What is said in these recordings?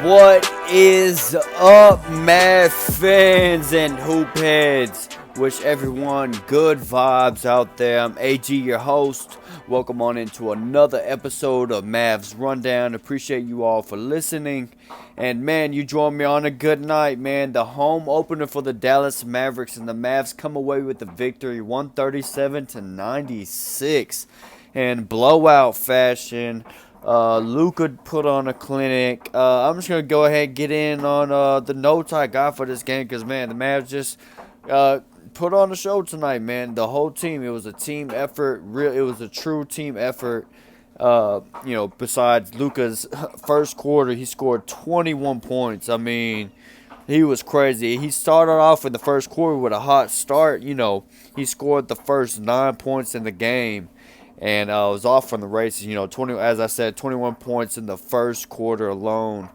What is up, Mavs fans and hoop heads? Wish everyone good vibes out there. I'm AG, your host. Welcome on into another episode of Mavs Rundown. Appreciate you all for listening. And man, you joined me on a good night, man. The home opener for the Dallas Mavericks, and the Mavs come away with the victory, 137-96, in blowout fashion. Luka put on a clinic. I'm just going to go ahead and get in on the notes I got for this game because, man, the Mavs just put on the show tonight, man. The whole team, it was a team effort. It was a true team effort. Besides Luka's first quarter, he scored 21 points. I mean, he was crazy. He started off in the first quarter with a hot start. He scored the first 9 points in the game. And was off from the races. 21 points in the first quarter alone.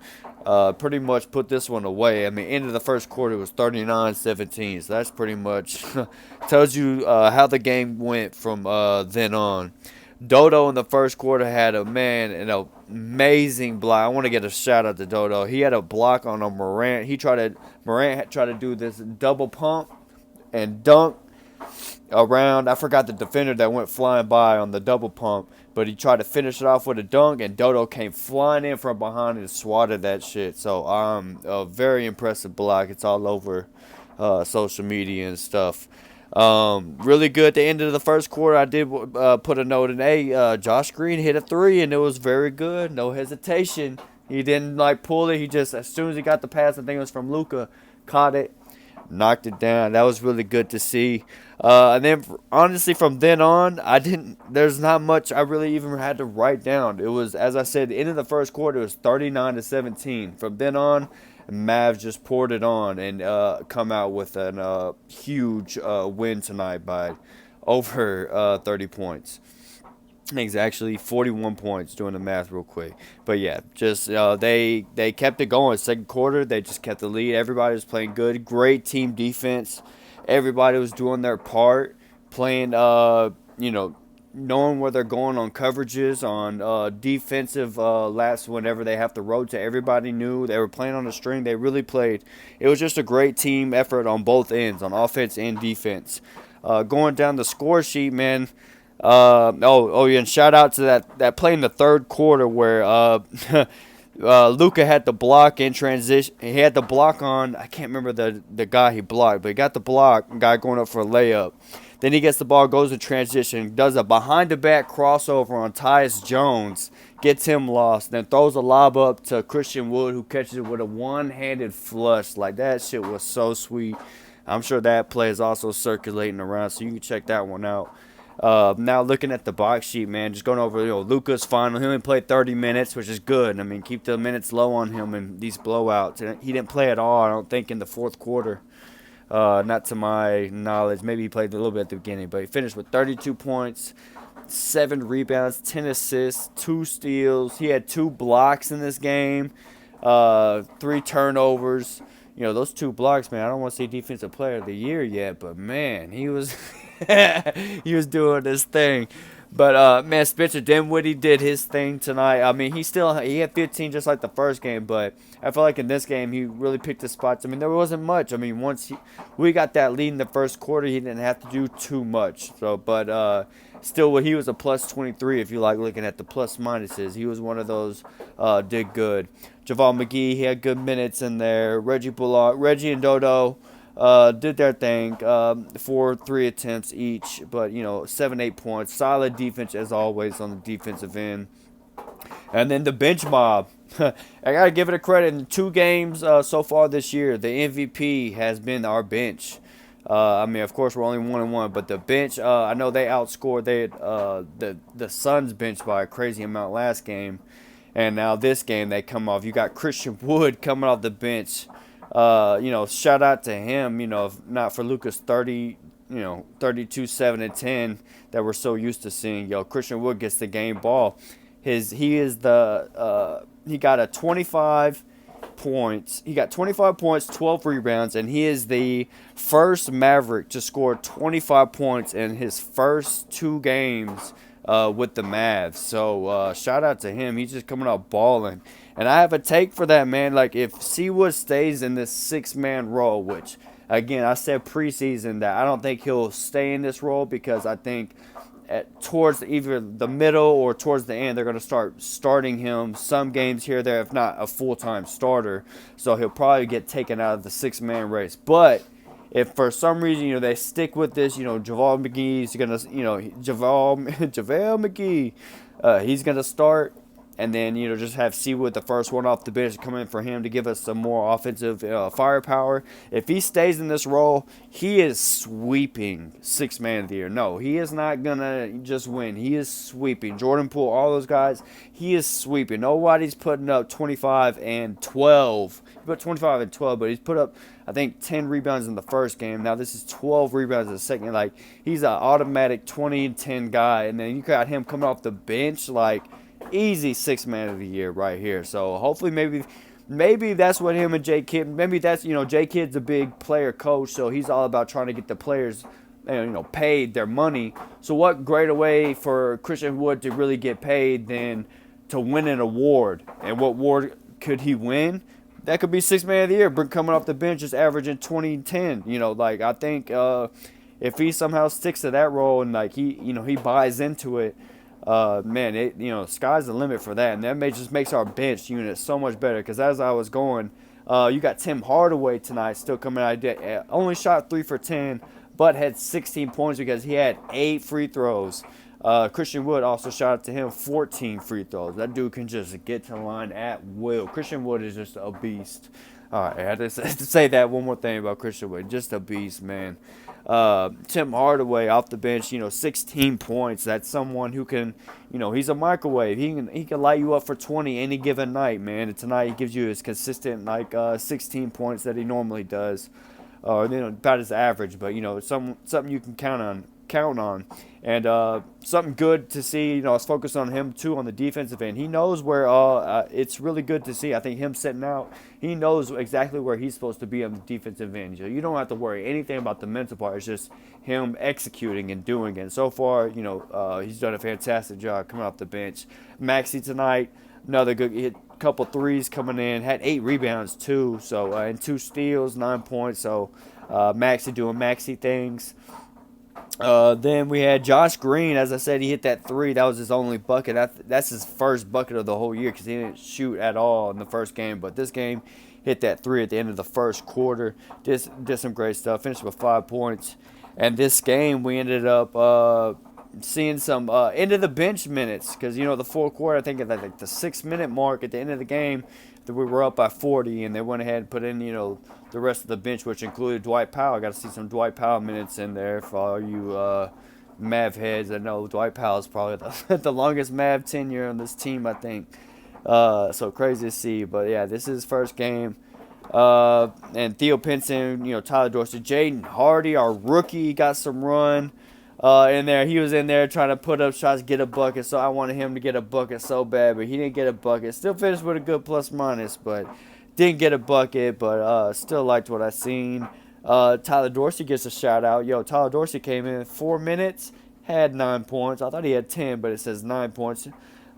Pretty much put this one away. I mean, end of the first quarter was 39-17. So that's pretty much tells you how the game went from then on. Dodo in the first quarter had an amazing block. I want to get a shout out to Dodo. He had a block on a Morant. Morant tried to do this double pump and dunk around. I forgot the defender that went flying by on the double pump, but he tried to finish it off with a dunk, and Dodo came flying in from behind and swatted that shit. So a very impressive block. It's all over social media and stuff. Really good at the end of the first quarter. I did put a note in. Josh Green hit a three, and it was very good. No hesitation. He didn't pull it. He just, as soon as he got the pass, I think it was from Luka, caught it, knocked it down. That was really good to see. And then, honestly, from then on, there's not much I really even had to write down. It was, as I said, the end of the first quarter, it was 39-17. From then on, Mavs just poured it on and come out with a huge win tonight by over 30 points. I think it's actually 41 points, doing the math real quick. But yeah, just they kept it going. Second quarter, they just kept the lead. Everybody was playing good. Great team defense. Everybody was doing their part, playing, knowing where they're going on coverages, on defensive laps whenever they have to rotate. Everybody knew they were playing on a string. They really played. It was just a great team effort on both ends, on offense and defense. Going down the score sheet, man. And shout out to that play in the third quarter where Luka had the block in transition. He had the block on, I can't remember the guy he blocked, but he got the block, guy going up for a layup. Then he gets the ball, goes to transition, does a behind-the-back crossover on Tyus Jones, gets him lost, then throws a lob up to Christian Wood, who catches it with a one-handed flush. That shit was so sweet. I'm sure that play is also circulating around, so you can check that one out. Now looking at the box sheet, man, just going over, Luka's final. He only played 30 minutes, which is good. I mean, keep the minutes low on him in these blowouts. And he didn't play at all, I don't think, in the fourth quarter. Not to my knowledge. Maybe he played a little bit at the beginning, but he finished with 32 points, 7 rebounds, 10 assists, 2 steals. He had 2 blocks in this game, 3 turnovers. Those 2 blocks, man, I don't want to say Defensive Player of the Year yet, but, man, he was he was doing his thing. But, man, Spencer Dinwiddie did his thing tonight. I mean, he had 15 just like the first game, but I feel like in this game he really picked his spots. I mean, there wasn't much. I mean, once we got that lead in the first quarter, he didn't have to do too much. But still, he was a plus 23 if you like looking at the plus minuses. He was one of those did good. JaVale McGee, he had good minutes in there. Reggie and Dodo did their thing, 4-3 attempts each, but 7-8 points. Solid defense as always on the defensive end. And then the bench mob. I gotta give it a credit. In 2 games so far this year, the MVP has been our bench. I mean, of course, we're only 1-1, but the bench. I know they outscored the Suns bench by a crazy amount last game, and now this game they come off. You got Christian Wood coming off the bench. Shout out to him, if not for Luka's 32, 7, and 10 that we're so used to seeing. Christian Wood gets the game ball. He got a 25, points. He got 25 points, 12 rebounds, and he is the first Maverick to score 25 points in his first 2 games with the Mavs. So shout out to him. He's just coming out balling. And I have a take for that, man. Like, if Seawood stays in this 6-man role, which, again, I said preseason that I don't think he'll stay in this role, because I think towards either the middle or towards the end, they're going to start starting him some games here or there, if not a full-time starter. So he'll probably get taken out of the 6-man race. But if for some reason, they stick with this, JaVale McGee's going to, JaVale McGee, he's going to start. And then, just have Seawood, the first one off the bench, come in for him to give us some more offensive firepower. If he stays in this role, he is sweeping 6-man of the year. No, he is not going to just win. He is sweeping. Jordan Poole, all those guys, he is sweeping. Nobody's putting up 25 and 12. He put 25 and 12, but he's put up, I think, 10 rebounds in the first game. Now this is 12 rebounds in the second. Like, he's an automatic 20 and 10 guy. And then you got him coming off the bench, like, easy 6-man of the year right here. So hopefully maybe that's what him and J Kidd, maybe that's, J Kidd's a big player coach, so he's all about trying to get the players paid their money. So what greater way for Christian Wood to really get paid than to win an award? And what award could he win? That could be 6-man of the year, coming off the bench, just averaging 20 and 10. Like, I think if he somehow sticks to that role and like he buys into it, man, sky's the limit for that, and that just makes our bench unit so much better. Because as I was going, you got Tim Hardaway tonight, still coming out. Only shot 3 for 10, but had 16 points because he had 8 free throws. Christian Wood, also shout out to him, 14 free throws. That dude can just get to the line at will. Christian Wood is just a beast. All right, I had to say that one more thing about Christian Wood. Just a beast, man. Tim Hardaway off the bench, 16 points. That's someone who can, he's a microwave. He can light you up for 20 any given night, man. And tonight he gives you his consistent 16 points that he normally does, about his average. But something you can count on. And something good to see. I was focused on him too on the defensive end. He knows where it's really good to see. I think him sitting out, he knows exactly where he's supposed to be on the defensive end. You don't have to worry anything about the mental part. It's just him executing and doing it. And so far, he's done a fantastic job coming off the bench. Maxey tonight, another good hit. Couple threes coming in, had 8 rebounds too. So and 2 steals, 9 points. So Maxey doing Maxey things. Then we had Josh Green. As I said, he hit that 3. That was his only bucket. That's his first bucket of the whole year because he didn't shoot at all in the first game. But this game, hit that 3 at the end of the first quarter. Did some great stuff. Finished with 5 points. And this game, we ended up seeing some end of the bench minutes because, the fourth quarter, I think at like the 6-minute mark at the end of the game, that we were up by 40, and they went ahead and put in, the rest of the bench, which included Dwight Powell. I got to see some Dwight Powell minutes in there for all you Mav heads. I know Dwight Powell is probably the longest Mav tenure on this team, I think. So crazy to see. But, yeah, this is his first game. And Theo Pinson, Tyler Dorsey, Jaden Hardy, our rookie, got some run in there. He was in there trying to put up shots, get a bucket. So I wanted him to get a bucket so bad, but he didn't get a bucket. Still finished with a good plus-minus, but didn't get a bucket. But still liked what I seen. Tyler Dorsey gets a shout-out. Tyler Dorsey came in 4 minutes, had 9 points. I thought he had 10, but it says 9 points.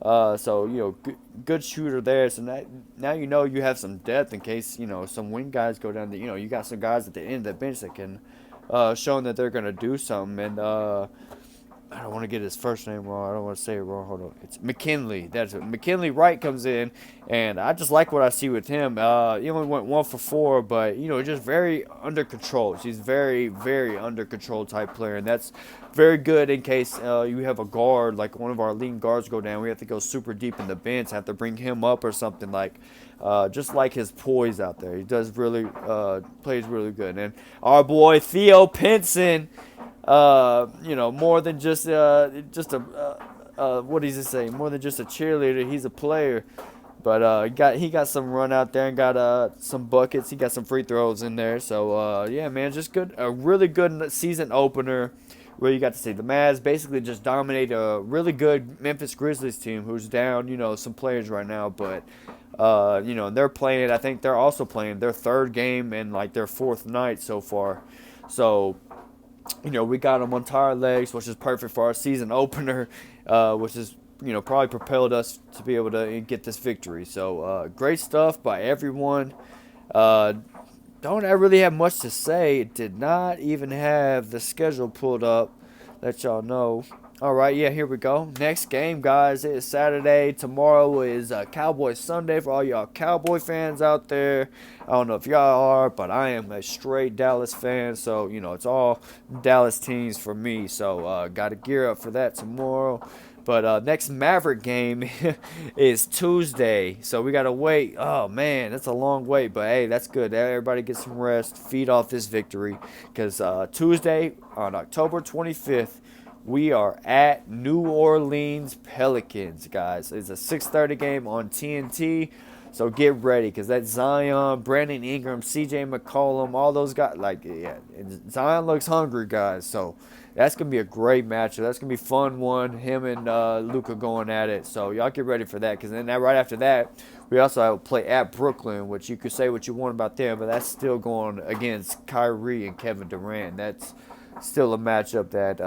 So, good shooter there. So now you have some depth in case, some wing guys go down. You got some guys at the end of the bench that can show that they're going to do something. And I don't want to get his first name wrong. I don't want to say it wrong. Hold on. It's McKinley. That's it. McKinley Wright comes in, and I just like what I see with him. He only went 1 for 4, but, just very under control. He's very, very under control type player, and that's very good in case you have a guard, like one of our leading guards go down. We have to go super deep in the bench, have to bring him up or something just like his poise out there. He does really, plays really good. And our boy Theo Pinson, more than just what does he say? More than just a cheerleader, he's a player. But he got some run out there and got some buckets. He got some free throws in there. So yeah, man, just good. A really good season opener where you got to see the Mavs basically just dominate a really good Memphis Grizzlies team who's down, some players right now, but they're playing. I think they're also playing their third game and like their fourth night so far. So we got them on tired legs, which is perfect for our season opener, which is probably propelled us to be able to get this victory. So great stuff by everyone. Don't I really have much to say. It did not even have the schedule pulled up. Let y'all know. All right, yeah, here we go. Next game, guys. It is Saturday. Tomorrow is Cowboy Sunday for all y'all Cowboy fans out there. I don't know if y'all are, but I am a straight Dallas fan. So, it's all Dallas teams for me. So, got to gear up for that tomorrow. But next Maverick game is Tuesday. So we got to wait. Oh, man, that's a long wait. But, hey, that's good. Everybody get some rest. Feed off this victory. Because Tuesday on October 25th, we are at New Orleans Pelicans, guys. It's a 6:30 game on TNT. So get ready, because that's Zion, Brandon Ingram, CJ McCollum, all those guys. Zion looks hungry, guys. So that's going to be a great matchup. That's going to be a fun one. Him and Luka going at it. So y'all get ready for that, because then right after that, we also have to play at Brooklyn, which you could say what you want about them, but that's still going against Kyrie and Kevin Durant. That's still a matchup that,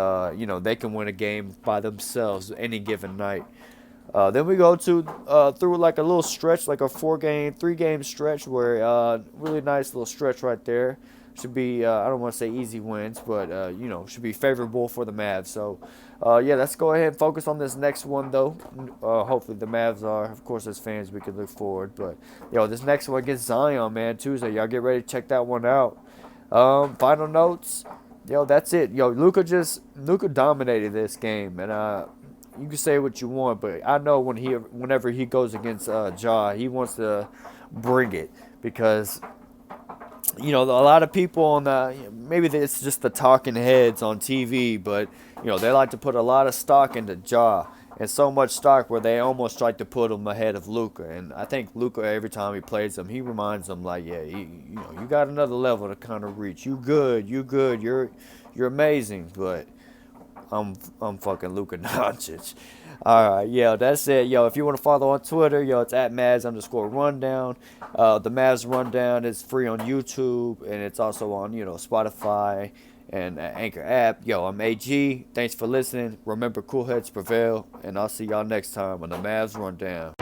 they can win a game by themselves any given night. Then we go through like a little stretch, like a 3-game stretch where really nice little stretch right there. Should be, I don't want to say easy wins, but, should be favorable for the Mavs. So, let's go ahead and focus on this next one, though. Hopefully the Mavs are, of course, as fans, we can look forward. But, this next one against Zion, man, Tuesday. Y'all get ready to check that one out. Final notes. That's it. Luka dominated this game, and you can say what you want, but I know whenever he goes against Ja, he wants to bring it, because a lot of people maybe it's just the talking heads on TV, but they like to put a lot of stock into Ja, and so much stock where they almost like to put him ahead of Luka. And I think Luka, every time he plays him, he reminds them like, yeah, you got another level to kind of reach. You good, you're amazing, but I'm fucking Luka Doncic. All right, that's it. If you want to follow on Twitter, it's at Mavs_rundown. The Mavs Rundown is free on YouTube, and it's also on, Spotify and Anchor app. I'm AG. Thanks for listening. Remember, cool heads prevail, and I'll see y'all next time on the Mavs Rundown.